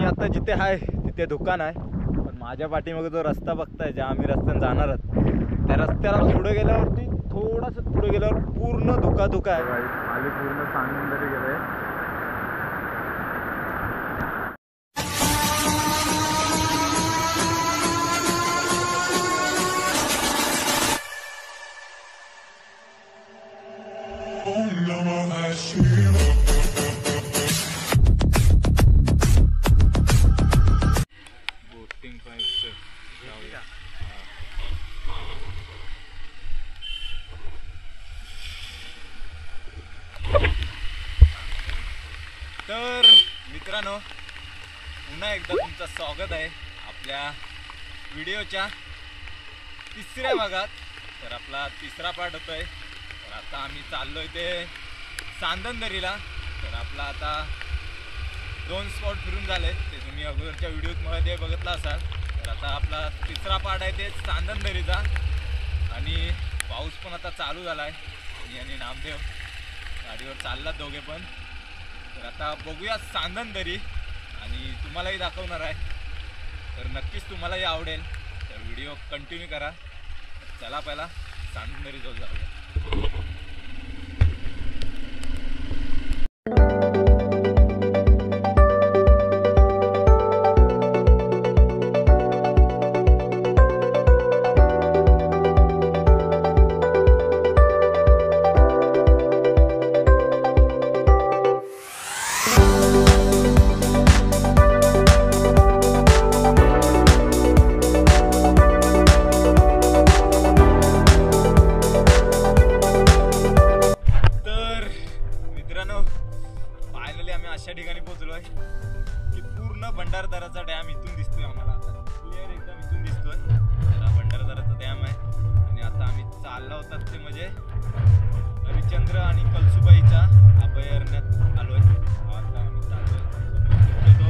आता जिथे आहे तिथे दुकान आहे, पण माझ्या पाठीमागे जो रस्ता बघताय, ज्या आम्ही रस्त्याने जाणार आहोत त्या रस्त्याला पुढे गेल्यावरती थोडंसं पुढे गेल्यावर पूर्ण धुका आहे. खाली पूर्ण सांगून गेलंय. तर मित्रांनो, पुन्हा एकदा तुमचं स्वागत आहे आपल्या व्हिडिओच्या तिसऱ्या भागात. तर आपला तिसरा पार्ट होतोय. तर आता आम्ही चाललोय ते सांदनदरीला. तर आपला आता 2 स्पॉट फिरून झाले, ते तुम्ही अगोदरच्या व्हिडिओमध्ये बघितला असाल. तर आता आपला तिसरा पार्ट आहे ते सांदनदरीचा. आणि पाऊस पण आता चालू झाला आहे आणि नामदेव गाडीवर चाललात दोघे पण. तर आता बघूया सांदनदरी आणि तुम्हालाही दाखवणार आहे. तर नक्कीच तुम्हालाही आवडेल, तर व्हिडिओ कंटिन्यू करा. चला पहिला सांदनदरी जाऊया. फायनली आम्ही अशा ठिकाणी पोहोचलोय की पूर्ण भंडारदराचा डॅम इथून दिसतोय आम्हाला. आता क्लिअर एकदम इथून दिसतोय. हा भंडारदराचा डॅम आहे. आणि आता आम्ही चाललो होतात ते म्हणजे हरिश्चंद्र आणि कळसुबाईच्या अभयारण्यात आलोय. आता आम्ही चाललोय तो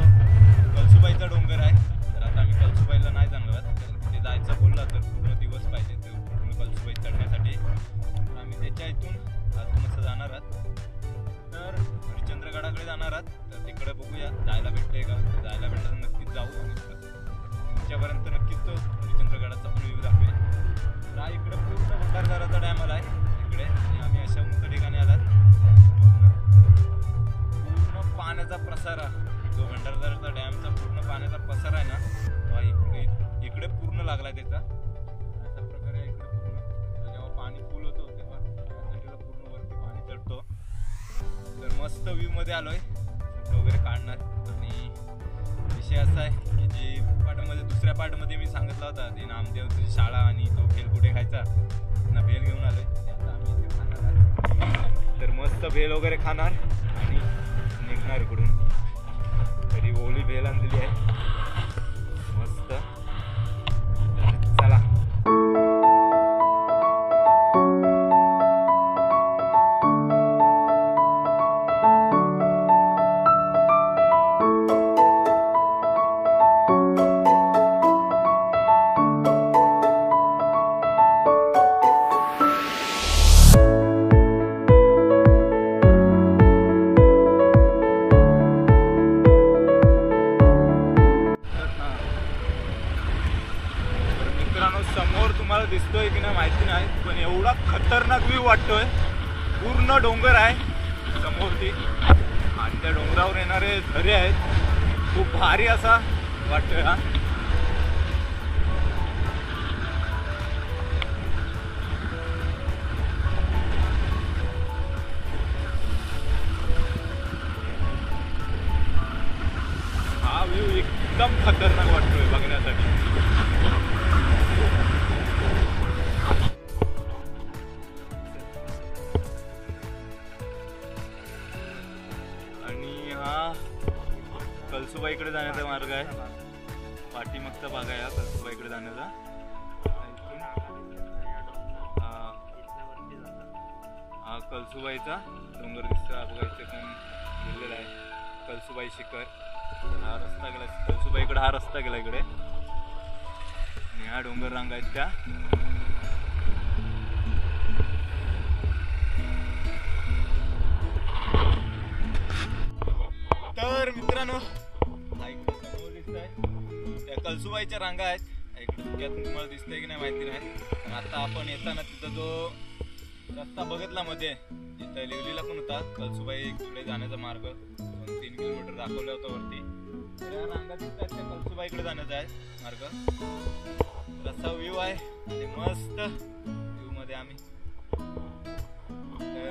कळसुबाईचा डोंगर आहे. तर आता आम्ही कळसुबाईला नाही जाणार, कारण तिथे जायचं बोलला तर पूर्ण दिवस पाहिजे तर पूर्ण कळसुबाई चढण्यासाठी. तर आम्ही त्याच्या इथून जाणार आहात. तर हरिश्चंद्रगडाकडे जाणार आहात. तर तिकडे बघूया जायला भेटते का. जायला भेटलं तर नक्कीच जाऊ आणि तुमच्यापर्यंत नक्कीच तो हरिश्चंद्रगडाचा पण व्ह्यू दाखवेल. तर हा इकडे पूर्ण भंडारदराचा डॅम आला आहे इकडे. आणि आम्ही अशा उंच ठिकाणी आलात. पूर्ण पाण्याचा प्रसारा, जो भंडारदराचा डॅमचा पूर्ण पाण्याचा प्रसार आहे ना, तो इकडे पूर्ण लागला त्याचा. अशा प्रकारे इकडे पूर्ण जेव्हा पाणी फुल होतो तेव्हा पूर्ण वरती पाणी चढतो. तर मस्त व्ह्यू मध्ये आलोय, फोटो वगैरे काढणार. आणि विषय असा आहे की जी पार्टमध्ये दुसऱ्या पार्टमध्ये मी सांगितला होता ते नामदेवची शाळा आणि तो भेल कुठे खायचा, ना भेल घेऊन आलोय. ते आता आम्ही इथे खाणार. तर मस्त भेल वगैरे खाणार आणि निघणार इकडून. तरी ओली भेल आणलेली आहे मस्त. चला. समोर तुम्हाला दिसतोय की नाही माहिती नाही, पण एवढा खतरनाक व्ह्यू वाटतोय. पूर्ण डोंगर आहे समोरती आणि त्या डोंगरावर येणारे झरे आहेत. खूप भारी असा वाटतोय हा. हा व्ह्यू एकदम खतरनाक वाटतोय बघण्यासाठी. आणि हा कळसुबाईकडे जाण्याचा मार्ग आहे. पाठीमागचा भाग आहे हा कळसुबाईकडे जाण्याचा. हा कळसुबाईचा डोंगर दिसतो बघा, इथे पण लिहिलेला आहे कळसुबाई शिखर. हा रस्ता गेला कळसुबाईकडे, हा रस्ता गेला इकडे. आणि ह्या डोंगर रांगा आहेत त्या. तर मित्रांनो दिसतंय त्या कळसुबाईच्या रांगा आहेत. इकडे धुक्यातून तुम्हाला दिसतंय की नाही माहिती नाही. पण आता आपण येताना तिथं जो रस्ता बघितला मध्ये जिथं लिवलीला पण होता कळसुबाई तिकडे जाण्याचा मार्ग 2-3 किलोमीटर दाखवला होता वरती. तर या रांगा दिसतात त्या कळसुबाईकडे जाण्याचा आहे मार्ग. रस्ता व्ह्यू आहे आणि मस्त व्ह्यू मध्ये आम्ही. तर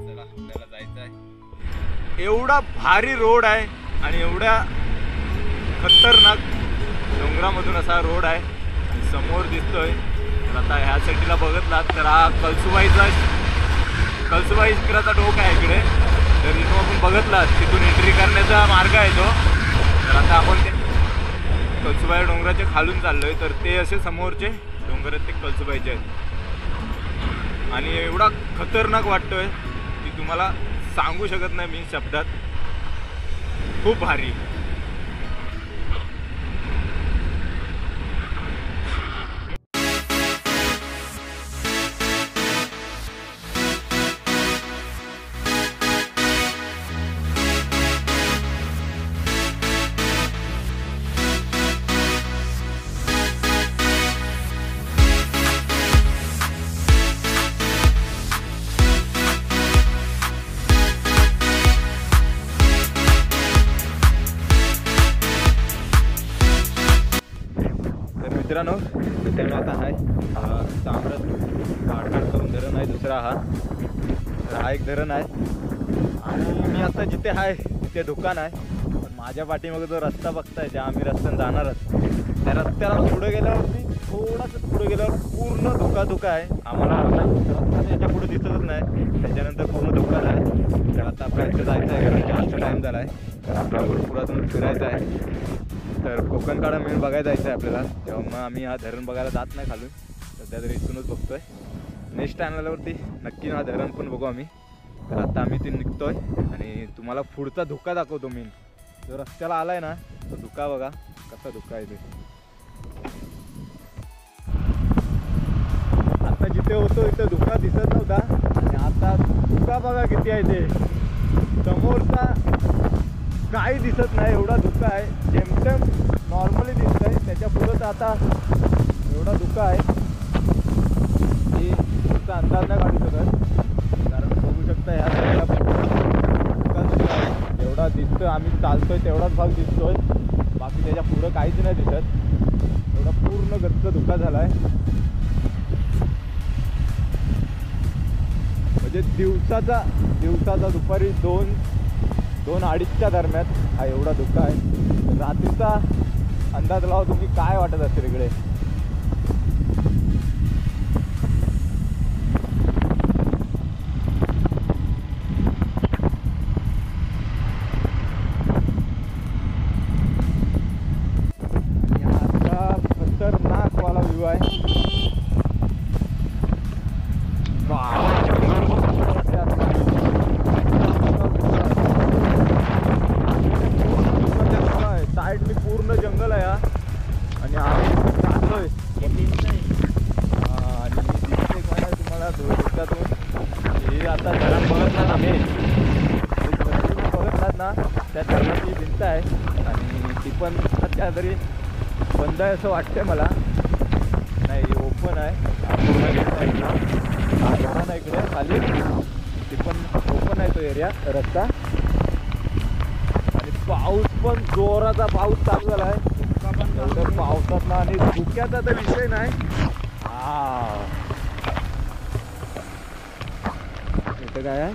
चला आपल्याला जायचं आहे. एवढा भारी रोड आहे आणि एवढ्या खतरनाक डोंगरामधून असा रोड आहे आणि समोर दिसतोय. तर आता ह्या साईडला बघितलात तर हा कळसुबाई शिखराचा टोक आहे इकडे. तर इथून आपण बघितलात तिथून एंट्री करण्याचा मार्ग आहे तो. तर आता आपण ते कळसुबाई डोंगराच्या खालून चाललोय. तर ते असे समोरचे डोंगर आहेत ते कळसुबाईचे आहेत आणि एवढा खतरनाक वाटतोय की तुम्हाला सांगू शकत नाही मी शब्दात. खूप भारी. मित्रांनो आता आहे ताम्रत काढकाड करून धरण आहे दुसरा हा. तर हा एक धरण आहे आणि मी आता जिथे आहे तिथे दुकान आहे. पण माझ्या पाठीमागे जो रस्ता बघताय त्या आम्ही रस्त्याने जाणारच. त्या रस्त्याला पुढे गेल्यावरती थोडंसं पुढे गेल्यावर पूर्ण धुका आहे. आम्हाला रस्ता याच्या पुढे दिसतच नाही. त्याच्यानंतर पूर्ण दुकान आहे. तर आता आपल्या इथे जायचं आहे कारण जास्त टाईम झाला आहे. तर आपला भरपूर अजून फिरायचं आहे. तर कोकण काढा मेन बघायला जायचं आहे आपल्याला. तेव्हा मग आम्ही हा धरण बघायला जात नाही खालून. सध्या तरी इथूनच बघतोय. नेक्स्ट टाइम आल्यावरती नक्की हा धरण पण बघू आम्ही. तर आता आम्ही ते निघतोय आणि तुम्हाला पुढचा धुका दाखवतो. मेन जो रस्त्याला आलाय ना तो धुका बघा कसा धुका आहे ते. आता जिथे होतो इथं धुका दिसत नव्हता आणि आता धुका बघा किती आहे ते. समोरचा काही दिसत नाही एवढा धुका आहे. जेमतेम नॉर्मली दिसतंय. त्याच्या पुढं तर आता एवढा धुका आहे की पुढचा अंदाज नाही काढू शकत. कारण बघू शकता ह्या साईडला धुका आहे. जेवढा दिसतोय आम्ही चालतोय तेवढाच भाग दिसतोय. बाकी त्याच्या पुढं काहीच नाही दिसत. एवढा पूर्ण गच्च धुका झाला आहे. म्हणजे दिवसाचा दुपारी 2-2:30च्या दरम्यान हा एवढा धुका आहे. रात्रीचा अंदाज लावा तुम्ही काय वाटत असेल इकडे. आता खतरनाक वाला व्ह्यू आहे. साईडनी पूर्ण जंगल आहे आणि आम्ही चाललोय आणि दिसते तुम्हाला धुक्यातून ही आता धरण बघतात आम्ही बघतात ना त्या धरणाची भिंत आहे आणि ती पण सध्या तरी बंद आहे असं वाटतंय मला. नाही ओपन आहे पूर्ण भिंत आहे ना. हा धरण आहे इकडे खाली ती पण ओपन आहे तो एरिया रस्ता. पाऊस पण जोराचा पाऊस चालू झाला आहे. एवढ्या पावसात ना आणि धुक्याचा तर विषय नाही. हा इथं काय आहे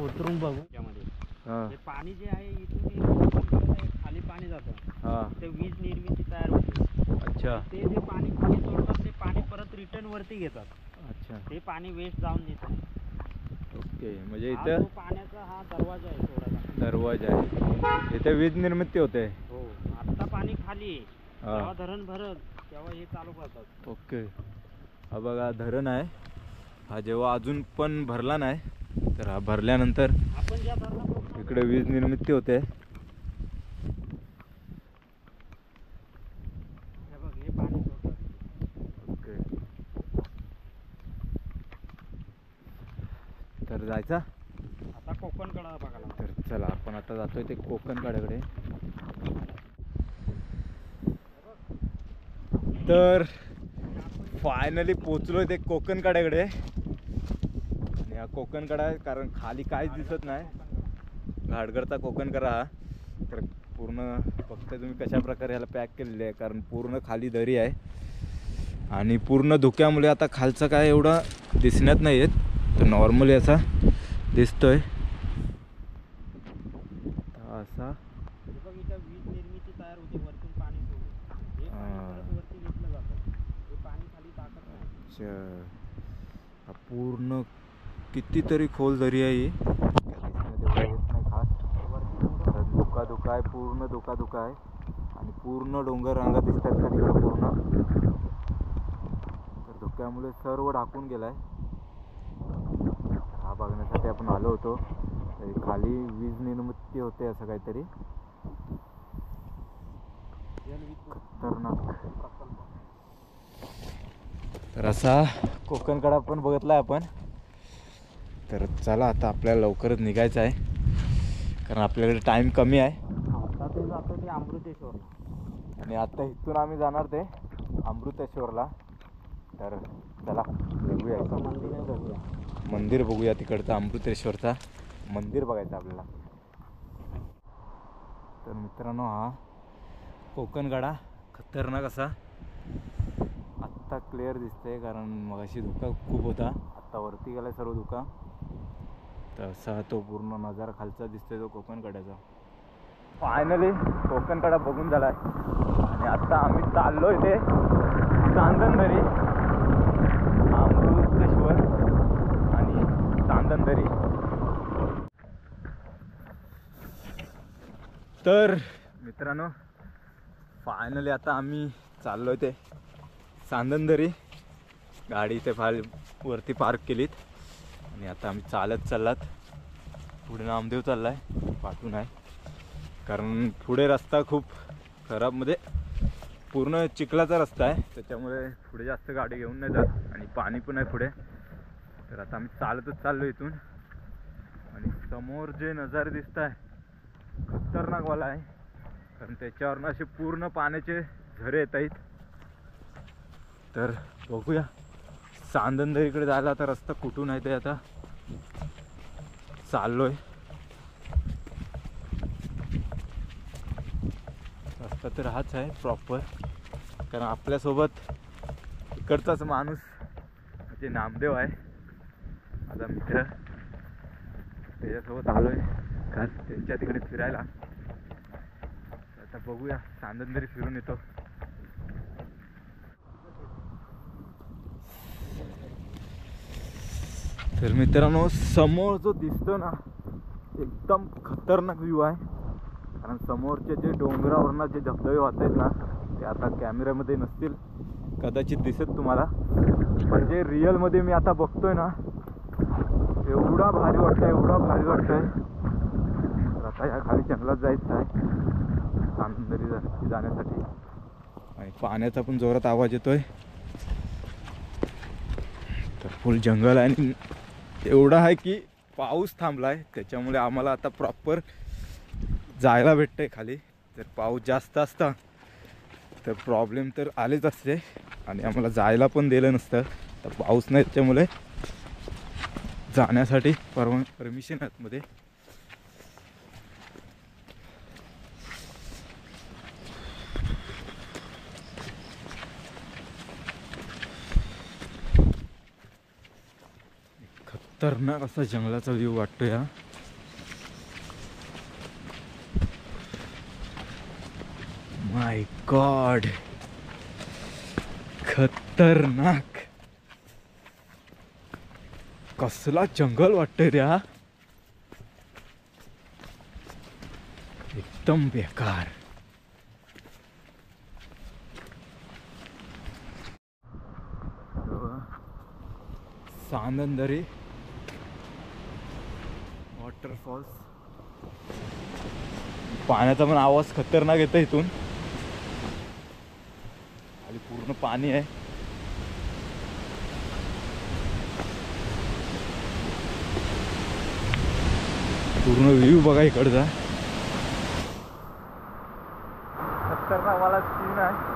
उतरून बघू त्यामध्ये पाणी जे आहे इथून खाली पाणी जातं. ते वीज निर्मिती तयार होते. अच्छा. ते जे पाणी खाली सोडतात ते पाणी परत रिटर्न वरती घेतात. अच्छा. ते पाणी वेस्ट जाऊन देत नाही. ओके. म्हणजे इथं पाण्याचा हा दरवाजा आहे सोडायचा. दरवाजा आहे. इथे वीज निर्मिती होते. हो. आता पाणी खाली आहे जेव्हा धरण भरत तेव्हा हे चालू करतात. ओके. हा बघा धरण आहे. हा जेव्हा अजून पण भरला नाही तर हा भरल्यानंतर आपण ज्या धरणात इकडे वीज निर्मिती होते. तर जायचा आता कोकण कडा बघायला. तर चला आपण आता जातोय ते कोकण कड्याकडे. तर फायनली पोचलोय ते कोकण कड्याकडे. आणि हा कोकण कडा आहे कारण खाली काहीच दिसत नाही. घाटगरचा कोकण कडा हा. तर पूर्ण फक्त तुम्ही कशा प्रकारे ह्याला पॅक केलेले आहे कारण पूर्ण खाली दरी आहे आणि पूर्ण धुक्यामुळे आता खालचं काय एवढं दिसण्यात नाही येत. तर नॉर्मली असा दिसतोय असा. बघ इथं वीज निर्मिती तयार होते वरतून पाणी सोडून. हे पाणी परत वरती घेतलं जातं. हे पाणी खाली टाकत नाही. हा पूर्ण कितीतरी खोल दरी आहे ही. धुका आहे पूर्ण धुका आहे आणि पूर्ण डोंगर रांगा दिसतात खाली पूर्ण. तर धुक्यामुळे सर्व ढाकून गेलाय. हा बघण्यासाठी आपण आलो होतो. तरी खाली वीज निर्मिती होते असं काहीतरी खतरनाक. तर असा कोकण कडा पण बघितलाय आपण. तर चला आता आपल्याला लवकरच निघायचं आहे कारण आपल्याकडे टाइम कमी आहे. आता ते जातो ते अमृतेश्वरला आणि आता इथून आम्ही जाणार ते अमृतेश्वरला. तर चला बघूया मंदिर आहे, बघूया मंदिर बघूया तिकडचं अमृतेश्वरचा मंदिर बघायचं आपल्याला. तर मित्रांनो हा कोकण कडा खतरनाक असा आत्ता क्लिअर दिसतंय कारण मगाशी धुका खूप होता. आत्ता वरती गेलाय सर्व धुका. तर असा तो पूर्ण नजारा खालचा दिसतोय तो कोकण कड्याचा. फायनली कोकण कडा बघून झालाय आणि आता आम्ही चाललोय ते चांदणदरी, अमृतेश्वर आणि चांदणदरी. तर मित्रांनो फायनली आता आम्ही चाललोय ते चांदणदरी. गाडी इथे वरती पार्क केलीत आणि आता आम्ही चालत चाललात. पुढे नामदेव चाललाय पाठून आहे कारण पुढे रस्ता खूप खराब म्हणजे पूर्ण चिखलाचा रस्ता आहे त्याच्यामुळे पुढे जास्त गाडी घेऊन नाही जात आणि पाणी पण आहे पुढे. तर आता आम्ही चालतच चाललो इथून आणि समोर जे नजारे दिसत आहे खतरनाकवाला आहे कारण त्याच्यावरनं असे पूर्ण पाण्याचे झरे येत आहेत. तर बघूया चांदणदरीकडे जायला आता रस्ता कुठून आहे ते आता चाललोय. रस्ता तर हाच आहे प्रॉपर कारण आपल्यासोबत इकडचाच माणूस म्हणजे नामदेव आहे माझा मित्र. त्याच्यासोबत आलोय खास त्यांच्या तिकडे फिरायला. आता बघूया चांदणदरी फिरून येतो. तर मित्रांनो समोर जो दिसतो ना एकदम खतरनाक व्ह्यू आहे कारण समोरचे जे डोंगरावरनं जे धबधबे वाहत आहेत ना ते आता कॅमेऱ्यामध्ये नसतील कदाचित दिसत तुम्हाला. म्हणजे रिअलमध्ये मी आता बघतोय ना एवढा भारी वाटतंय एवढा भारी वाटतंय. तर आता या खाली जंगलात जायचं आहे चांदणदरी जाण्यासाठी आणि पाण्याचा पण जोरात आवाज येतोय. तर फुल जंगल आहे आणि एवढा आहे की पाऊस थांबलाय त्याच्यामुळे आम्हाला आता प्रॉपर जायला भेटतंय खाली. जर पाऊस जास्त असता तर प्रॉब्लेम तर आलेच असते आणि आम्हाला जायला पण दिलं नसतं. तर पाऊस नाही त्याच्यामुळे जाण्यासाठी परमिशन आहे आतमध्ये. खतरनाक असा जंगलाचा व्ह्यू वाटतो या. माय गॉड खतरनाक कसला जंगल वाटतंय रे हा. एकदम बेकार. चांदणदरी वॉटरफॉल्स. पाण्याचा पण आवाज खतरनाक येतो इथून. खाली पूर्ण पाणी आहे. पूर्ण व्ह्यू बघा इकडचा. खतरनाक वाला सीन आहे.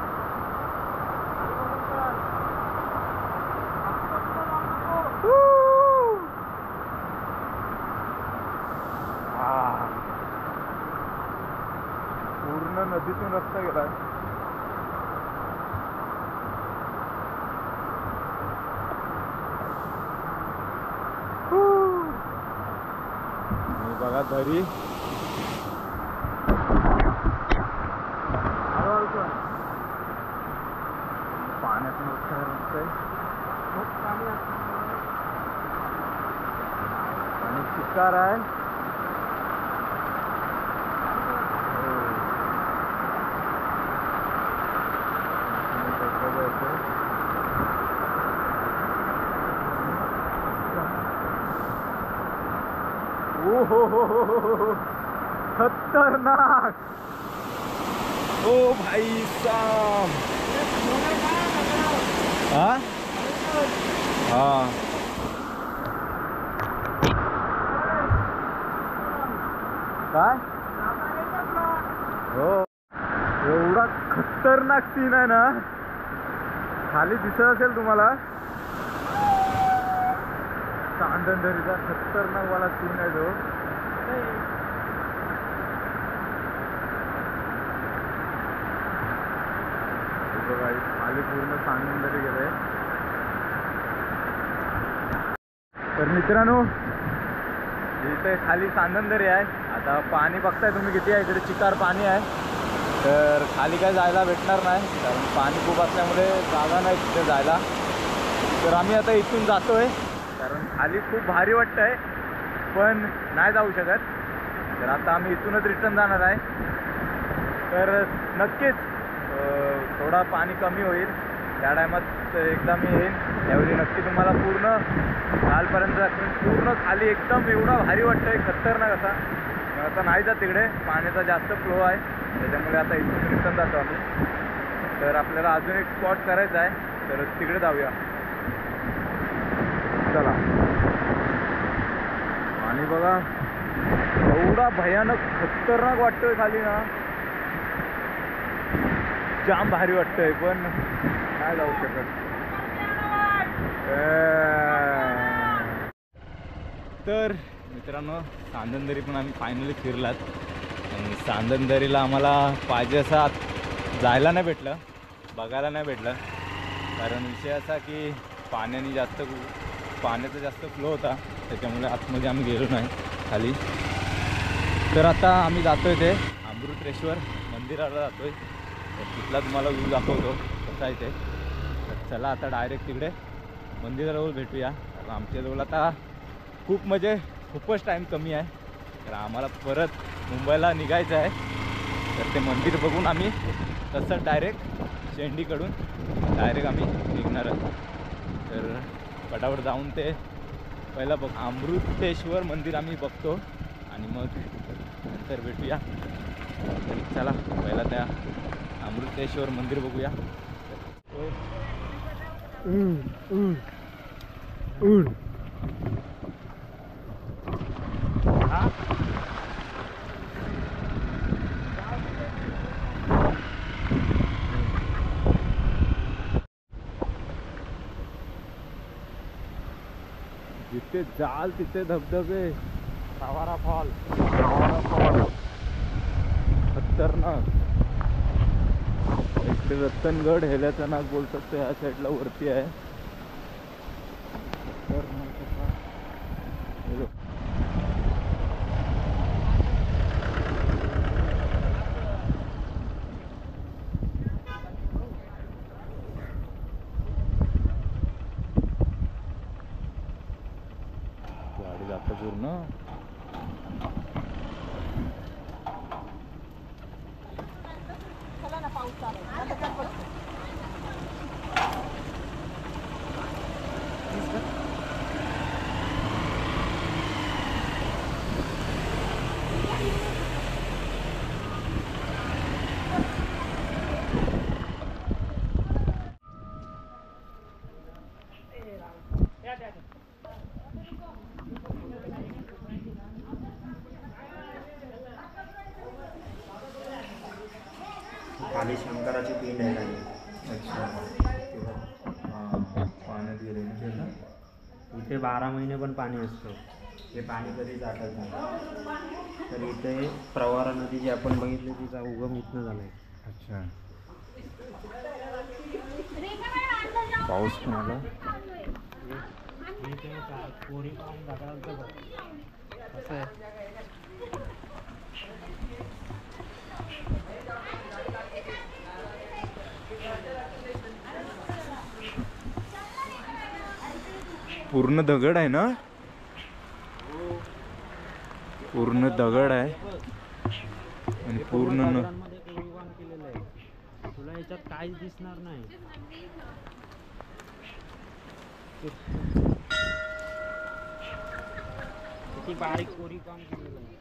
पूर्ण नदीतून रस्ता गेलाय. बघा दरी. पाण्यात आणि शिकार आहे. हो खतरनाक. ओ भाई साहब. हाँ हाँ काय हो. एवढा खतरनाक सीन आहे ना. खाली दिसत असेल तुम्हाला. चांदणदरीचा खतरनाक वाला सीन आहे तो. खाली पूर्ण चांदणदरी गेले. तर मित्रांनो इथे खाली चांदणदरी आहे. आता पाणी बघताय तुम्ही किती आहे. इकडे चिकार पाणी आहे. तर खाली काय जायला भेटणार नाही कारण पाणी खूप असल्यामुळे जागा नाही तिथे जायला. तर आम्ही आता इथून जातोय कारण खाली खूप भारी वाटतंय पण नाही जाऊ शकत. तर आता आम्ही इथूनच रिटर्न जाणार आहे. तर नक्कीच थोडा पाणी कमी होईल त्या टायमात एकदा मी येईन. त्यावेळी नक्की तुम्हाला पूर्ण कालपर्यंत पूर्ण खाली एकदम एवढा भारी वाटतंय खतरनाक असा. आता नाही जात तिकडे पाण्याचा जास्त फ्लो आहे त्याच्यामुळे आता इथून रिटर्न जातो आम्ही. तर आपल्याला अजून एक स्पॉट करायचा आहे तर तिकडे जाऊया. चला. आणि बघा एवढा भयानक खतरनाक वाटतोय खाली ना. जाम भारी वाटतंय पण नाही जाऊ शकत. तर मित्रांनो चांदणदरी पण आम्ही फायनली फिरलात. आणि चांदणदरीला आम्हाला पाहिजे असा जायला नाही भेटलं बघायला नाही भेटलं कारण विषय असा की पाण्याचा जास्त फ्लो होता त्याच्यामुळे आतमध्ये आम्ही गेलो नाही खाली. तर आता आम्ही जातोय ते अमृतेश्वर मंदिराला जातोय. तर तिथला तुम्हाला व्ह्यू दाखवतो कसा आहे ते. तर चला आता डायरेक्ट तिकडे मंदिराजवळ भेटूया. कारण आमच्याजवळ आता खूपच टाईम कमी आहे. तर आम्हाला परत मुंबईला निघायचं आहे. तर ते मंदिर बघून आम्ही तसंच डायरेक्ट शेंडीकडून डायरेक्ट आम्ही निघणार आहोत. तर फटाफट जाऊन ते पहिला अमृतेश्वर मंदिर आम्ही बघतो आणि मग नंतर भेटूया. तर चला पहिला त्या अमृतेश्वर मंदिर बघूया. जिथे जाल तिथे धबधबे. सावारा फॉल खतरनाक. इकडे रतनगड हेल्याचा नाग बोलतात ते ह्या साईडला वरती आहे. गाडी जातं पूर्ण. पाण्यात गेले ना. इथे 12 महिने पण पाणी असतं, ते पाणी कधीच आटत नाही. तर इथे प्रवरा नदी जी आपण बघितली तिचा उगम इथनं झाला आहे. अच्छा. पाऊस पण आला. कोरी पाहून दगडांचं असं आहे. पूर्ण दगड आहे ना, पूर्ण दगड आहे आणि पूर्ण दगडांमध्ये कोरीवकाम केलेलं आहे. तुला याच्यात काहीच दिसणार नाही. किती बारीक कोरीवकाम केलेलं आहे.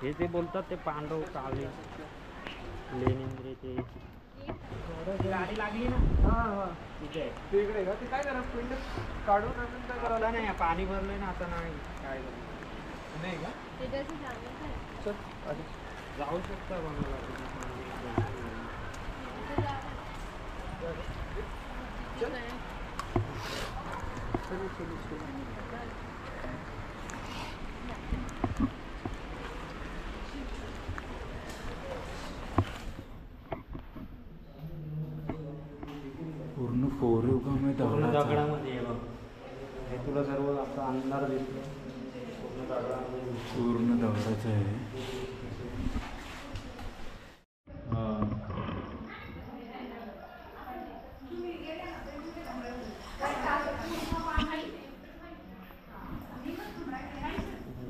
हे जे बोलतात ते पांडव काळे लेनिंद्रे ते गाडी लागली ना. तिथे तिकडे का ते काय करा पिंड काढून आणून काय करायला नाही, पाणी भरलंय ना आता. नाही काय नाही का चल आधी जाऊ शकता बनवला. पूर्ण कोरीवकाम आहे दगडामध्ये. बघ हे तुला सर्व आता अंधार दिसतो. पूर्ण दगडामध्ये, पूर्ण दगडाचं आहे.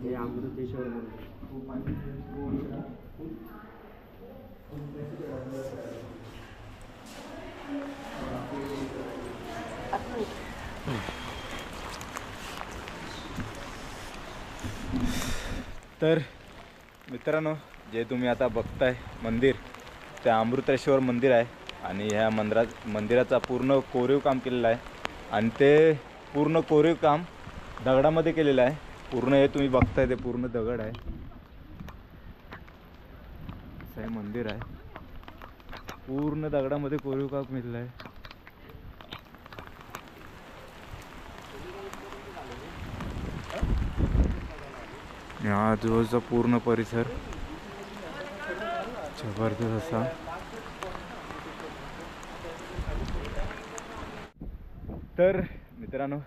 हे अमृतेश्वर मंदिर. तर मित्रांनो, जे तुम्ही आता बघताय मंदिर, ते अमृतेश्वर मंदिर आहे. आणि ह्या मंदिराचा पूर्ण कोरीव काम केलेलं आहे. आणि ते पूर्ण कोरीव काम दगडामध्ये केलेलं आहे. पूर्ण हे तुम्ही बघताय ते पूर्ण दगड आहे. असं हे मंदिर आहे, पूर्ण दगडामध्ये कोरीव काम केलेलं आहे. आजूबाजूचा पूर्ण परिसर जबरदस्त असा. तर मित्रांनो,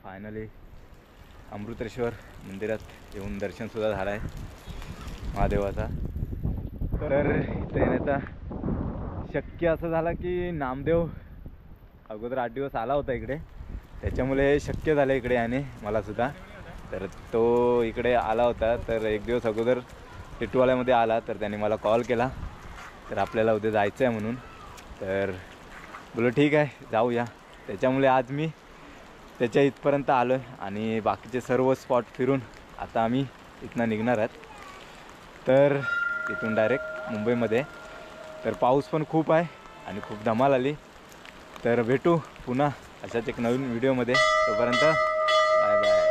फायनली अमृतेश्वर मंदिरात येऊन दर्शनसुद्धा झालं आहे महादेवाचा. तर इथं येण्याचा शक्य असं झाला की नामदेव अगोदर 8 दिवस आला होता इकडे, त्याच्यामुळे शक्य झालं इकडे याने मलासुद्धा. तर तो इकडे आला होता, तर 1 दिवस अगोदर टिटवाल्यामध्ये आला, तर त्याने मला कॉल केला, तर आपल्याला उद्या जायचं आहे म्हणून. तर बोलो ठीक आहे जाऊया. त्याच्यामुळे आज मी त्याच्या इथपर्यंत आलो आहे आणि बाकीचे सर्व स्पॉट फिरून आता आम्ही इथनं निघणार आहोत. तर इथून डायरेक्ट मुंबईमध्ये. तर पाऊस पण खूप आहे आणि खूप धमाल आली. तर भेटू पुन्हा अशाच एक नवीन व्हिडिओमध्ये. तोपर्यंत बाय बाय.